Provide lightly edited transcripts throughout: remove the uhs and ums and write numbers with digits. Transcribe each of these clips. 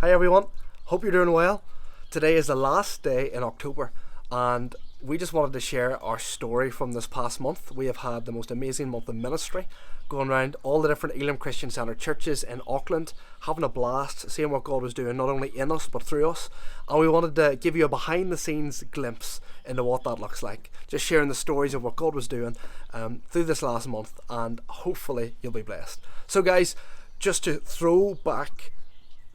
Hi everyone, hope you're doing well. Today is the last day in October and we just wanted to share our story from this past month. We have had the most amazing month of ministry, going around all the different Elim Christian Centre churches in Auckland, having a blast, seeing what God was doing not only in us but through us. And we wanted to give you a behind the scenes glimpse into what that looks like. Just sharing the stories of what God was doing through this last month, and hopefully you'll be blessed. So guys, just to throw back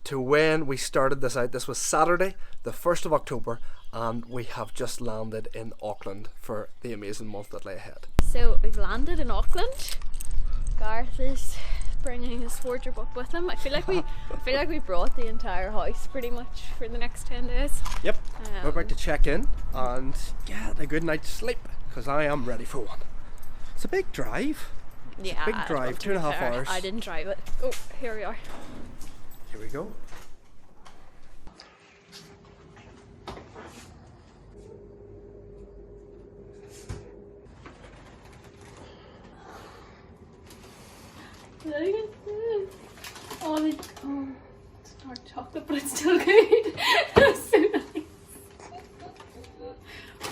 to when we started this out, this was Saturday the 1st of October, and we have just landed in Auckland for the amazing month that lay ahead. So we've landed in Auckland. Gareth is bringing his wardrobe up with him. I feel like we brought the entire house pretty much for the next 10 days. Yep, we're about to check in and get a good night's sleep because I am ready for one. It's a big drive. It's a big drive, 2.5 hours. I didn't drive it. Oh, here we are. Here we go. Look at this. Oh, it's dark chocolate, but it's still good. That's so nice.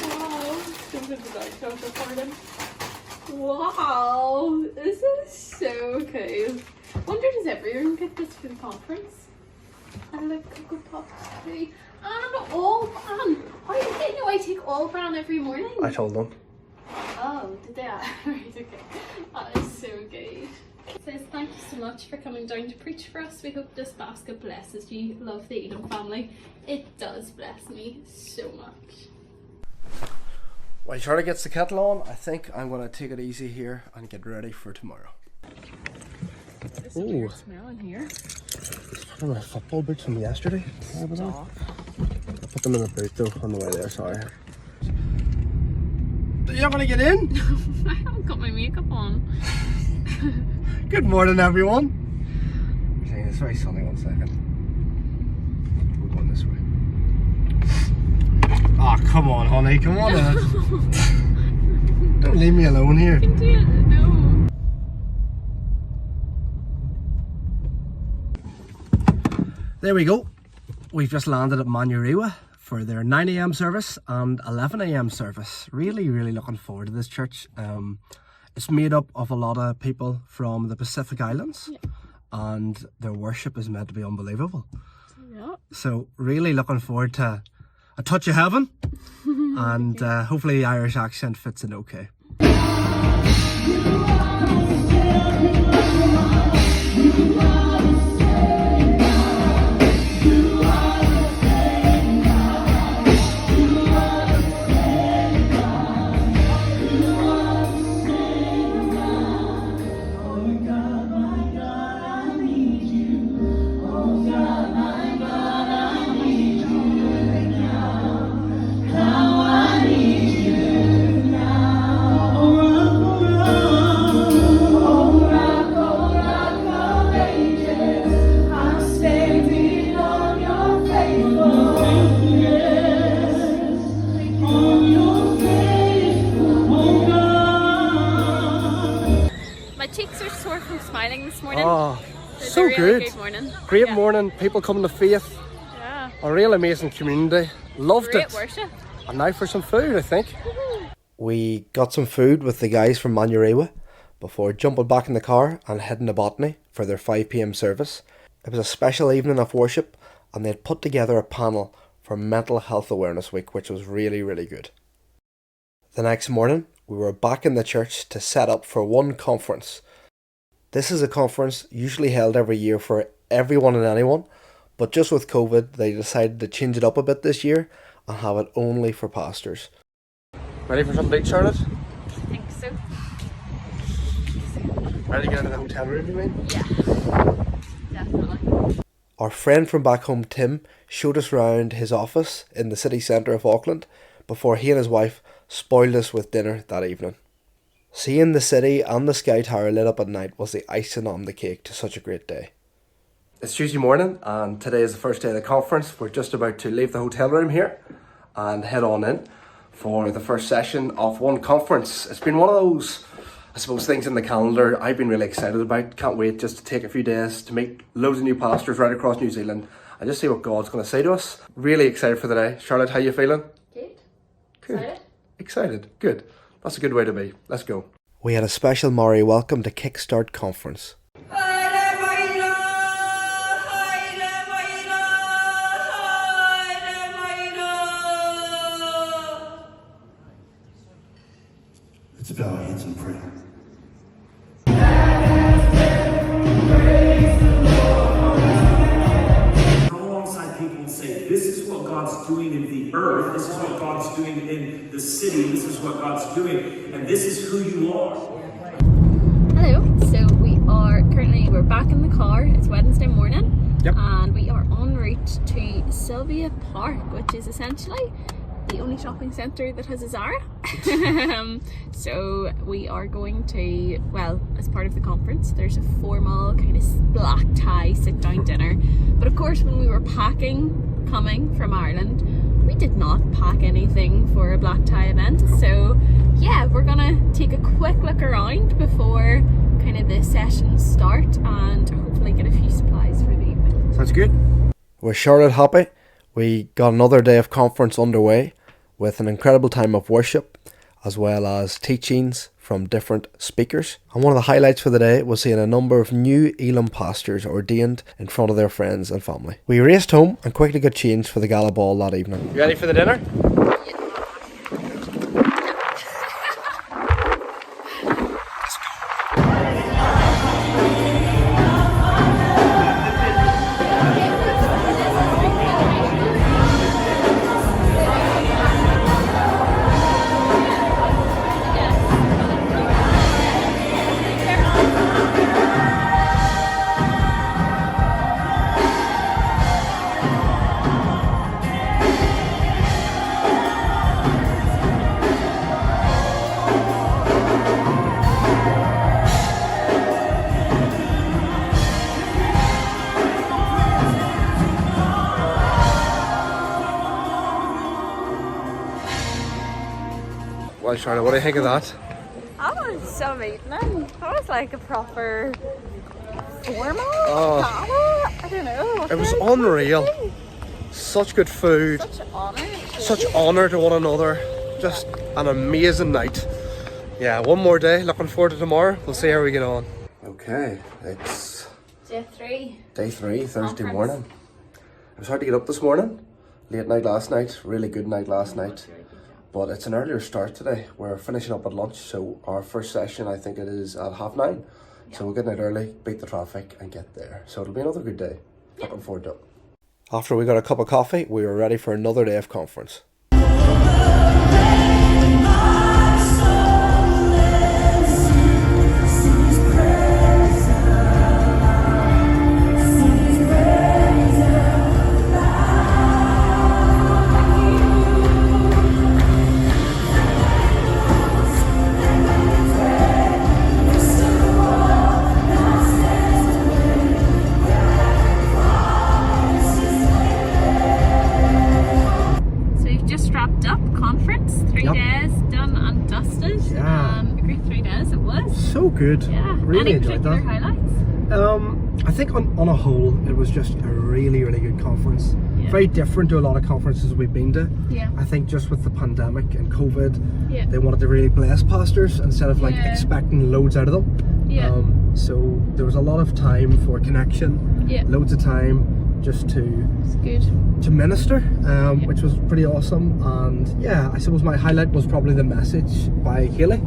Wow. Don't put the dark chocolate part in. Wow. This is so cool. Wonder does everyone get this for the conference? I like Cocoa Pops too. And all bran. How did they know I take all bran every morning? I told them. Oh, did they? Right, okay. That is so good. It says thank you so much for coming down to preach for us. We hope this basket blesses you. Love the Eden family. It does bless me so much. While Charlie gets the kettle on, I think I'm going to take it easy here and get ready for tomorrow. There's a weird smell in here. It's from my football boots from yesterday. I put them in the boot though on the way there, sorry. You're not going to get in? I haven't got my makeup on. Good morning everyone. We're saying it's very sunny, 1 second. We're going this way. Ah, oh, come on honey, come on in. Don't leave me alone here. I can do it, no. There we go. We've just landed at Manurewa for their 9 a.m. service and 11 a.m. service. Really looking forward to this church. It's made up of a lot of people from the Pacific Islands, and their worship is meant to be unbelievable. Yeah. So really looking forward to a touch of heaven, and hopefully the Irish accent fits in okay. Oh, so really good. Good morning. Great morning, people coming to faith. Yeah. A real amazing community. Loved Great it. worship. And now for some food, I think. We got some food with the guys from Manurewa before jumping back in the car and heading to Botany for their 5 p.m. service. It was a special evening of worship, and they had put together a panel for Mental Health Awareness Week, which was really good. The next morning, we were back in the church to set up for one conference. This is a conference usually held every year for everyone and anyone, but just with COVID, they decided to change it up a bit this year and have it only for pastors. Ready for some date, Charlotte? I think so. Ready to get into the hotel room, you mean? Yeah, definitely. Our friend from back home, Tim, showed us around his office in the city centre of Auckland before he and his wife spoiled us with dinner that evening. Seeing the city and the Sky Tower lit up at night was the icing on the cake to such a great day. It's Tuesday morning and today is the first day of the conference. We're just about to leave the hotel room here and head on in for the first session of one conference. It's been one of those I suppose things in the calendar I've been really excited about. Can't wait just to take a few days to meet loads of new pastors right across New Zealand and just see what God's going to say to us. Really excited for the day. Charlotte, how you feeling? Good. Good. Excited. Good. That's a good way to be. Let's go. We had a special Maury welcome to Kickstart Conference. Let's bow our heads and pray. Come alongside people and say, this is what God's doing in the earth, this is what God's doing in the city, this is what God's doing, and this is who you are. Hello, so we're back in the car. It's Wednesday morning. Yep. And we are en route to Sylvia Park, which is essentially the only shopping centre that has a Zara. So we are going to, well, as part of the conference, there's a formal kind of black tie sit down dinner. But of course, when we were coming from Ireland, we did not pack anything for a black tie event. So yeah, we're gonna take a quick look around before kind of the sessions start and hopefully get a few supplies for the evening. Sounds good. We're Charlotte happy. We got another day of conference underway with an incredible time of worship as well as teachings from different speakers. And one of the highlights for the day was seeing a number of new Elim pastors ordained in front of their friends and family. We raced home and quickly got changed for the gala ball that evening. You ready for the dinner? Well, Charlotte, what do you think of that? That was amazing. That was like a proper formal gala. I don't know. It was unreal. Such good food. Such honour. Such honour to one another. Just an amazing night. Yeah, one more day. Looking forward to tomorrow. We'll see how we get on. Okay, it's Day 3. day 3, Thursday Conference. morning. It was hard to get up this morning. Late night last night. Really good night last night. But it's an earlier start today. We're finishing up at lunch, so our first session, I think it is at 9:30. So we're getting out early, beat the traffic and get there. So it'll be another good day. Looking forward to it. After we got a cup of coffee, we were ready for another day of conference. So good. Yeah. Really Any enjoyed particular that. highlights? I think on a whole, it was just a really, really good conference. Yeah. Very different to a lot of conferences we've been to. Yeah. I think just with the pandemic and COVID, Yeah. they wanted to really bless pastors instead of like Yeah. expecting loads out of them. Yeah. So there was a lot of time for connection. Yeah. Loads of time just It's good. to minister, which was pretty awesome. And yeah, I suppose my highlight was probably the message by Haley.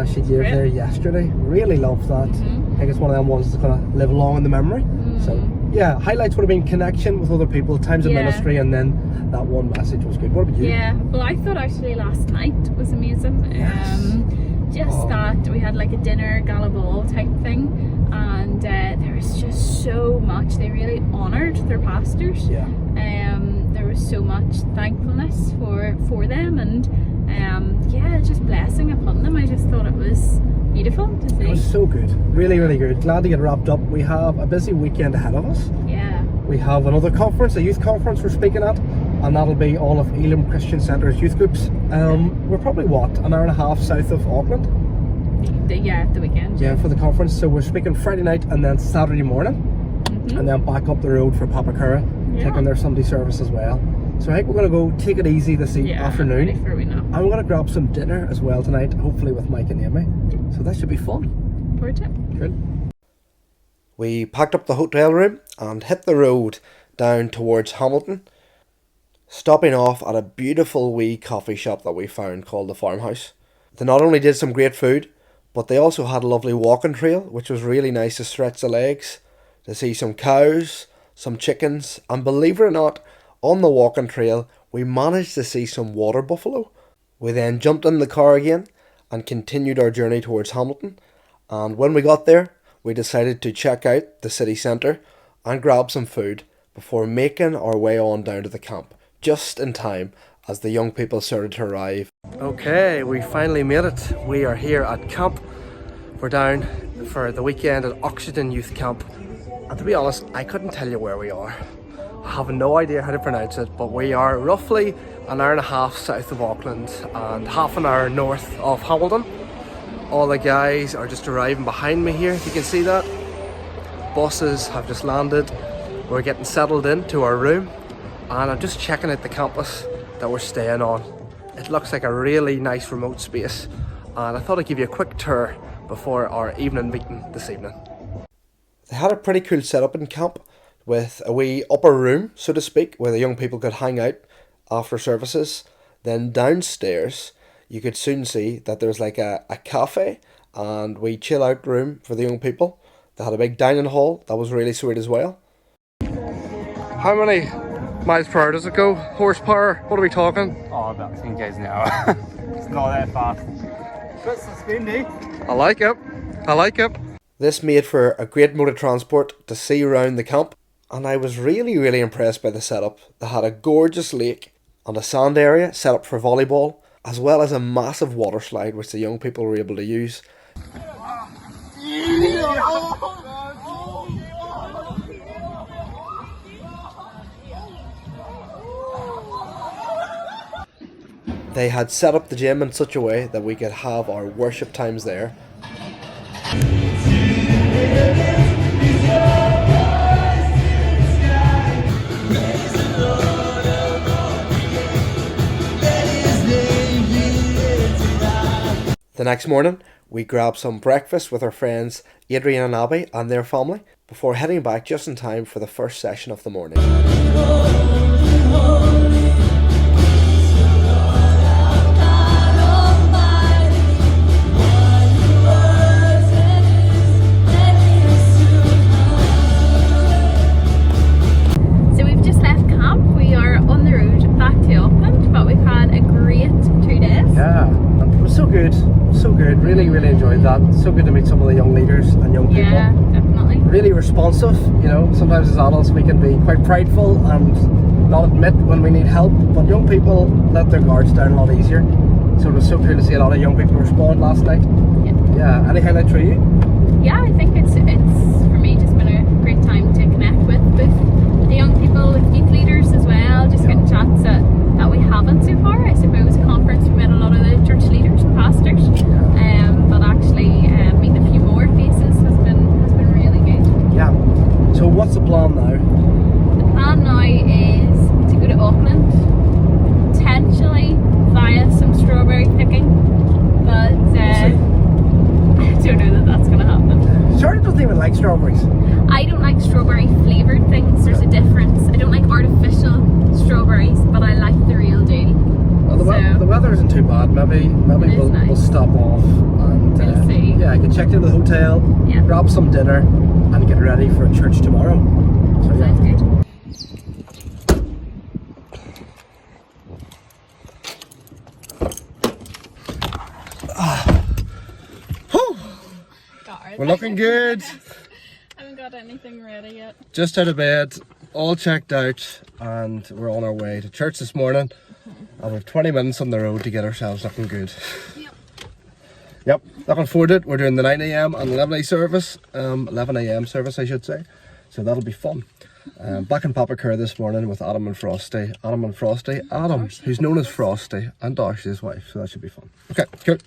She gave Great. there yesterday. Really loved that. I think it's one of them ones that's gonna live long in the memory. So yeah, highlights would have been connection with other people, times of Yeah. ministry, and then that one message was good. What about you? Yeah, well, I thought actually last night was amazing. Just that we had like a dinner gala ball type thing, and there was just so much. They really honoured their pastors. Yeah. There was so much thankfulness for them, and yeah, just blessing upon them. I just thought it was beautiful to see. It was so good. Really, really good. Glad to get wrapped up. We have a busy weekend ahead of us. Yeah. We have another conference, a youth conference we're speaking at, and that'll be all of Elim Christian Centre's youth groups. We're probably, what, an hour and a half south of Auckland? the weekend. Yeah, for the conference. So we're speaking Friday night and then Saturday morning, and then back up the road for Papakura, taking their Sunday service as well. So I think we're going to go take it easy this afternoon. Ready for a wee nap. And we're going to grab some dinner as well tonight, hopefully with Mike and Amy. So that should be fun. Forward to it. Cool. We packed up the hotel room and hit the road down towards Hamilton, stopping off at a beautiful wee coffee shop that we found called the Farmhouse. They not only did some great food, but they also had a lovely walking trail, which was really nice to stretch the legs, to see some cows, some chickens, and believe it or not, on the walking trail we managed to see some water buffalo. We then jumped in the car again and continued our journey towards Hamilton, and when we got there we decided to check out the city centre and grab some food before making our way on down to the camp, just in time as the young people started to arrive. Okay, we finally made it. We are here at camp. We're down for the weekend at Oxygen Youth Camp, and to be honest, I couldn't tell you where we are. I have no idea how to pronounce it, but we are roughly an hour and a half south of Auckland and half an hour north of Hamilton. All the guys are just arriving behind me here, if you can see that. Buses have just landed. We're getting settled into our room, and I'm just checking out the campus that we're staying on. It looks like a really nice remote space, and I thought I'd give you a quick tour before our evening meeting this evening. They had a pretty cool setup in camp with a wee upper room, so to speak, where the young people could hang out after services. Then downstairs you could soon see that there's like a cafe and wee chill out room for the young people. They had a big dining hall that was really sweet as well. How many miles per hour does it go? Horsepower? What are we talking? Oh, about 10 k's an hour. It's not that fast. But it's windy. I like it. I like it. This made for a great mode of transport to see around the camp, and I was really impressed by the setup. They had a gorgeous lake and a sand area set up for volleyball, as well as a massive water slide which the young people were able to use. They had set up the gym in such a way that we could have our worship times there. The next morning, we grabbed some breakfast with our friends Adrian and Abby and their family before heading back just in time for the first session of the morning. So we've just left camp. We are on the road back to Auckland, but we've had a great 2 days. Yeah, it was so good. So good, really enjoyed that. So good to meet some of the young leaders and young people. Yeah, definitely. Really responsive, you know. Sometimes as adults we can be quite prideful and not admit when we need help, but young people let their guards down a lot easier. So it was so cool to see a lot of young people respond last night. Yeah, any highlights for you? Yeah, I think it's for me just been a great time to connect with both the young people, with youth leaders as well, just getting chats that we haven't so far. I suppose at conference we met a lot of the church leaders and pastors, but actually meeting a few more faces has been really good. Yeah. So what's the plan now? The plan now is to go to Auckland, potentially via some strawberry picking, but I don't know that that's going to happen. Charlie doesn't even like strawberries. I don't like strawberry flavoured things. There's a difference. I don't like artificial strawberries, but I like the real deal. Well, the weather isn't too bad. Maybe we'll stop off and We'll see. Yeah, get checked into the hotel, grab some dinner, and get ready for church tomorrow. So yeah. Sounds good. We're looking good. Haven't got anything ready yet. Just out of bed, all checked out, and we're on our way to church this morning. And we've 20 minutes on the road to get ourselves looking good. Yep, looking forward to it. We're doing the 9 a.m. and 11 a.m. service, 11 a.m. service I should say. So that'll be fun. Back in Papakura this morning with Adam and Frosty. Adam, who's known as Frosty, and Darcy's wife, so that should be fun. Okay, cool.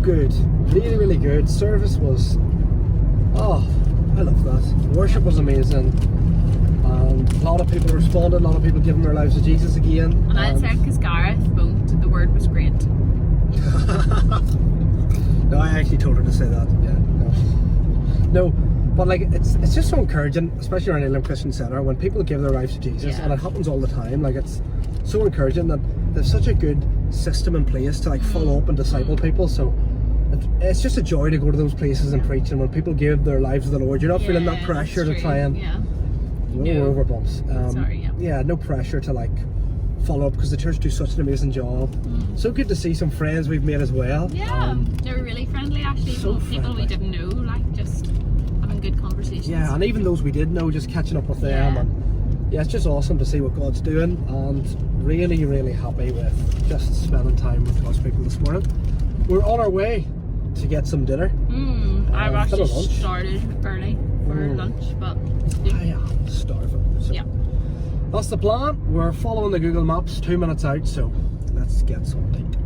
good. Really, really good. Service was, oh, I love that. Worship was amazing. And a lot of people responded, a lot of people giving their lives to Jesus again. And I'd say because Gareth won't, the word was great. No, I actually told her to say that. Yeah, no, but like it's just so encouraging, especially around Elim Christian Centre, when people give their lives to Jesus, Yeah. and it happens all the time. Like it's so encouraging that there's such a good system in place to like follow up and disciple people. So it's just a joy to go to those places and preach, and when people give their lives to the Lord, you're not feeling that pressure to try and we're over bumps. No pressure to like follow up because the church do such an amazing job. So good to see some friends we've made as well. They were really friendly actually. So People we friendly. didn't know, like just having good conversations. Yeah, and even those we did know, just catching up with them. Yeah. And yeah, it's just awesome to see what God's doing, and really, really happy with just spending time with God's people this morning. We're on our way to get some dinner. I've bit actually of lunch. started early for lunch, but I am starving. So yeah. that's the plan. We're following the Google Maps, 2 minutes out, so let's get some to eat.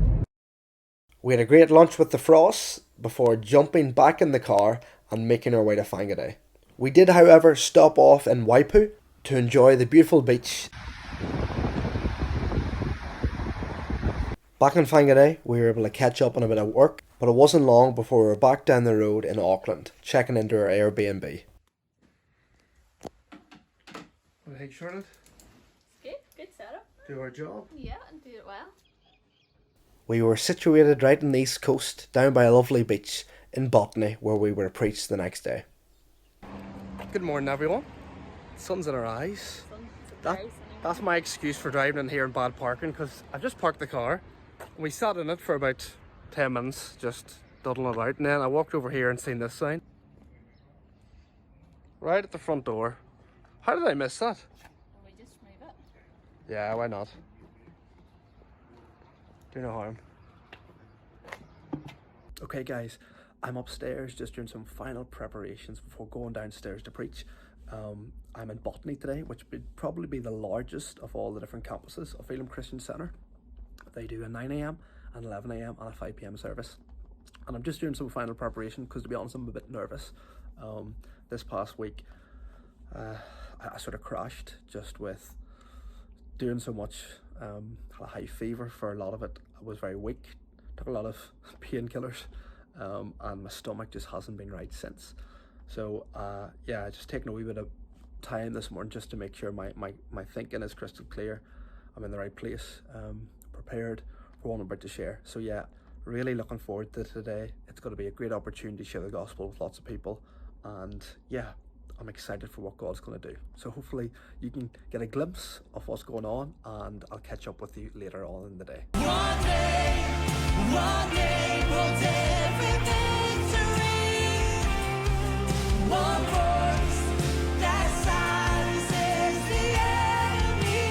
We had a great lunch with the Frosts before jumping back in the car and making our way to Whangarei. We did, however, stop off in Waipu to enjoy the beautiful beach. Back in Whangarei, we were able to catch up on a bit of work, but it wasn't long before we were back down the road in Auckland, checking into our Airbnb. What do you think, Charlotte? Good setup. Do our job. Yeah, and did it well. We were situated right on the east coast, down by a lovely beach in Botany, where we were preached the next day. Good morning, everyone. Sun's in our eyes. That's my excuse for driving in here in bad parking, because I've just parked the car. We sat in it for about 10 minutes, just dawdling about, and then I walked over here and seen this sign. Right at the front door. How did I miss that? We just move it. Yeah, why not? Do no harm. Okay guys, I'm upstairs just doing some final preparations before going downstairs to preach. I'm in Botany today, which would probably be the largest of all the different campuses of Elim Christian Centre. They do a 9 AM, an 11 AM and a 5 PM service. And I'm just doing some final preparation because, to be honest, I'm a bit nervous. This past week I sort of crashed just with doing so much. Had a high fever for a lot of it. I was very weak, took a lot of painkillers, and my stomach just hasn't been right since. So yeah, just taking a wee bit of time this morning just to make sure my thinking is crystal clear. I'm in the right place, prepared for what I'm about to share. So yeah, really looking forward to today. It's going to be a great opportunity to share the gospel with lots of people, and yeah, I'm excited for what God's going to do. So hopefully you can get a glimpse of what's going on, and I'll catch up with you later on in the day. One day we'll every victory. One voice that silences the enemy.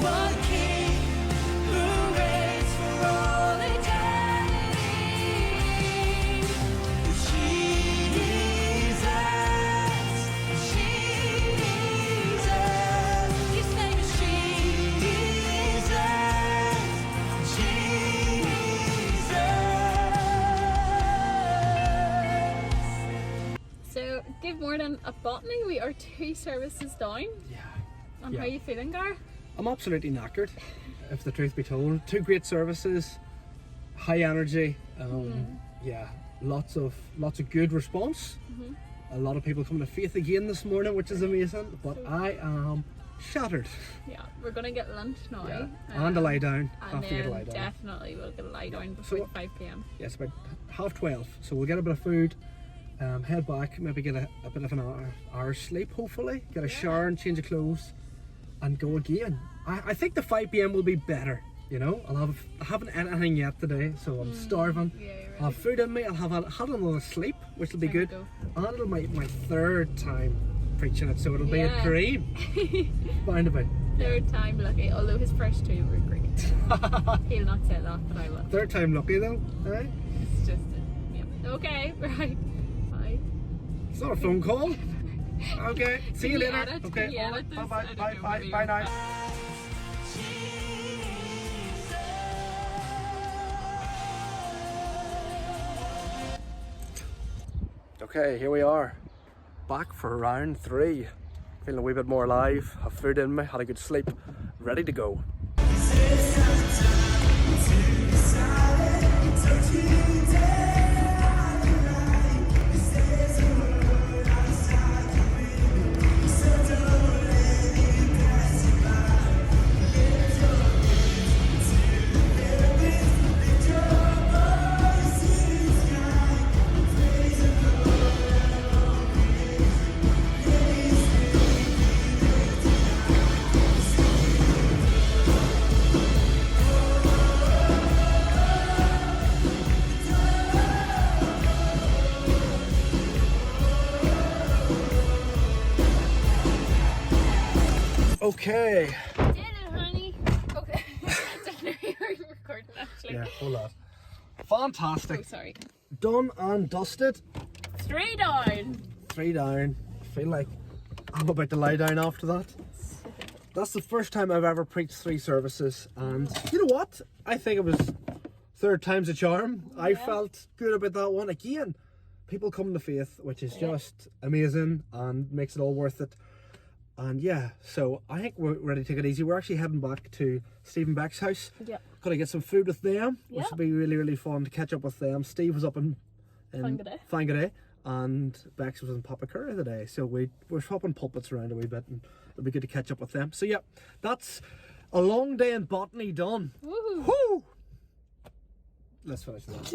One king who reigns for all eternity. Jesus, his name is Jesus. So, good morning at Botany. We are 2 services down. Yeah. And Yeah. how are you feeling, Gar? I'm absolutely knackered, if the truth be told. 2 great services, high energy, yeah, lots of good response. A lot of people coming to faith again this morning, which is amazing. But I am shattered. Yeah, we're gonna get lunch now. Yeah, and a lie down. And Have to get a then lie down. definitely we'll get a lie down before So- 5 PM. Yes, about 12:30. So we'll get a bit of food, head back, maybe get a bit of an hour's sleep, hopefully. Get a shower and change of clothes, and go again. I think the 5 PM will be better. You know, I haven't eaten anything yet today, so I'm starving. Yeah, you're I'll have food in me. I'll have another sleep, which will be Time good. to go. And it'll be my 3rd time preaching it, so it'll be a Yeah. dream. Bound about. 3rd time lucky, although his first 2 were great. He'll not say that, but I will. 3rd time lucky though, right? It's just, yeah. Okay, right. Bye. It's not a phone call. Okay, see you Can you later. edit? Okay, Can you edit this? I bye don't bye know, bye maybe bye you're now. Okay, here we are, back for round 3. Feeling a wee bit more alive, have food in me, had a good sleep, ready to go. Okay. Did it, honey. Okay. I don't know you were recording actually. Yeah, hold on. Fantastic. Oh, sorry. Done and dusted. 3 down. 3 down. I feel like I'm about to lie down after that. That's the first time I've ever preached 3 services, and you know what? I think it was 3rd time's a charm. I felt good about that one. Again, people come to faith, which is just amazing and makes it all worth it. And yeah, so I think we're ready to take it easy. We're actually heading back to Stephen Beck's house. Yep. Gotta get some food with them, which Yep. will be really, really fun to catch up with them. Steve was up in Fangaday, and Bex was in Papakura today. So we're swapping pulpits around a wee bit, and it'll be good to catch up with them. So yeah, that's a long day in Botany done. Woohoo. Woo! Let's finish that.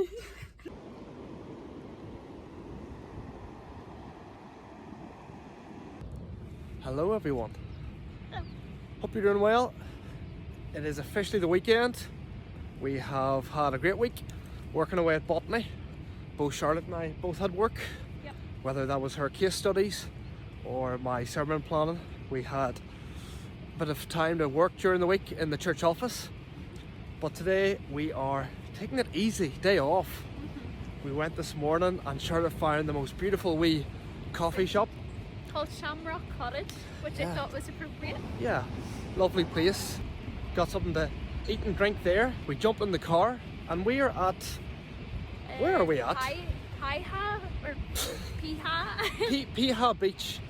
Hello everyone. Hope you're doing well. It is officially the weekend. We have had a great week working away at Botany. Both Charlotte and I both had work. Yep. Whether that was her case studies or my sermon planning. We had a bit of time to work during the week in the church office. But today we are taking it easy, day off. We went this morning and Charlotte found the most beautiful wee coffee shop. Called Shamrock Cottage, which I thought was appropriate. Yeah, lovely place. Got something to eat and drink there. We jump in the car and we are at, where are we at? Piha or Piha? Piha Beach,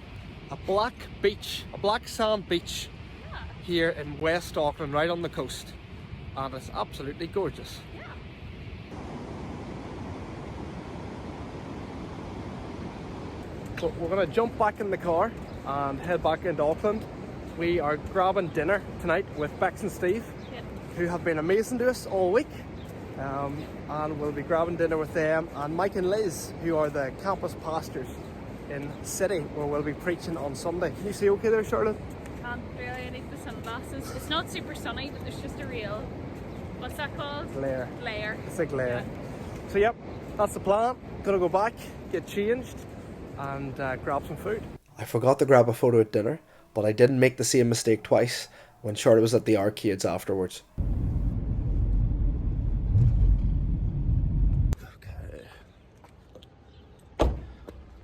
a black sand beach here in West Auckland, right on the coast. And it's absolutely gorgeous. Yeah. So we're going to jump back in the car and head back into Auckland. We are grabbing dinner tonight with Bex and Steve, who have been amazing to us all week. And we'll be grabbing dinner with them and Mike and Liz, who are the campus pastors in City, where we'll be preaching on Sunday. Can you see okay there, Charlotte? Can't really, I need the sunglasses. It's not super sunny, but there's just a real, what's that called? Glare. Glare. It's a glare. Yeah. So yep, that's the plan. Gonna go back, get changed, and grab some food. I forgot to grab a photo at dinner, but I didn't make the same mistake twice when Charlotte was at the arcades afterwards. Okay.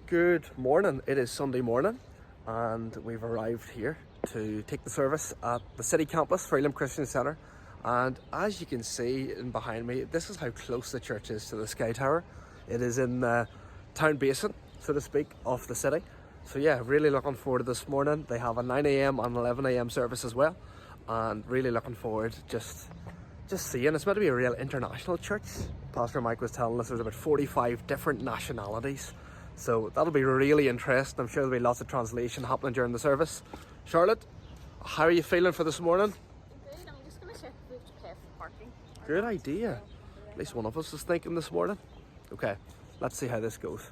Good morning. It is Sunday morning and we've arrived here to take the service at the City campus for Elim Christian Centre. And as you can see in behind me, this is how close the church is to the Sky Tower. It is in the town basin, so to speak, of the city. So yeah, really looking forward to this morning. They have a 9 a.m. and 11 a.m. service as well, and really looking forward just seeing. It's meant to be a real international church. Pastor Mike was telling us there's about 45 different nationalities, so that'll be really interesting. I'm sure there'll be lots of translation happening during the service. Charlotte, how are you feeling for this morning? Good, I'm just going to check if we have to pay for parking. Good idea. At least one of us is thinking this morning. Okay, let's see how this goes.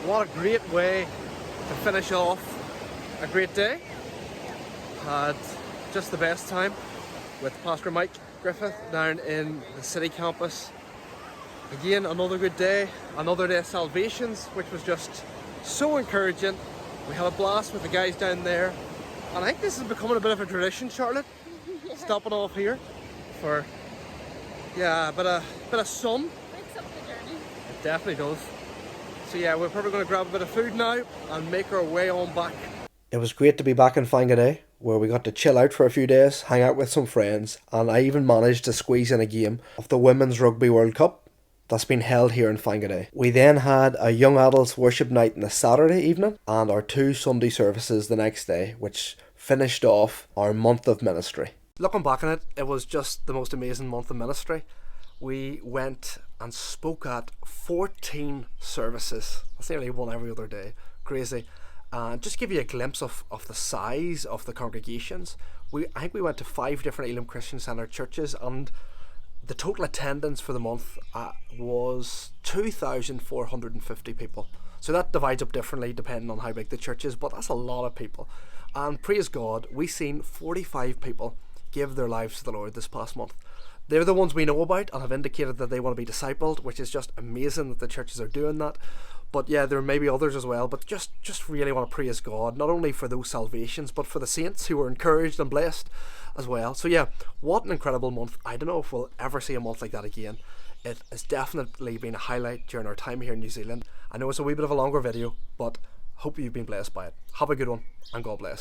what a great way to finish off a great day. Had just the best time with Pastor Mike Griffith down in the city campus. Again, another good day, another day of salvations, which was just so encouraging. We had a blast with the guys down there, and I think this is becoming a bit of a tradition, Charlotte. Stopping off here for a bit of sun. Breaks up the journey. It definitely does. So yeah, we're probably going to grab a bit of food now and make our way on back. It was great to be back in Fangaday, where we got to chill out for a few days, hang out with some friends, and I even managed to squeeze in a game of the Women's Rugby World Cup that's been held here in Fangaday. We then had a young adults worship night on a Saturday evening and our 2 Sunday services the next day, which finished off our month of ministry. Looking back on it, it was just the most amazing month of ministry. We went and spoke at 14 services. That's nearly one every other day. Crazy. And just give you a glimpse of the size of the congregations. I think we went to 5 different Elim Christian Centre churches, and the total attendance for the month was 2,450 people. So that divides up differently depending on how big the church is, but that's a lot of people. And praise God, we seen 45 people give their lives to the Lord this past month. They're the ones we know about and have indicated that they want to be discipled, which is just amazing that the churches are doing that. But yeah, there may be others as well, but just really want to praise God, not only for those salvations, but for the saints who were encouraged and blessed as well. So yeah, what an incredible month. I don't know if we'll ever see a month like that again. It has definitely been a highlight during our time here in New Zealand. I know it's a wee bit of a longer video, but hope you've been blessed by it. Have a good one, and God bless.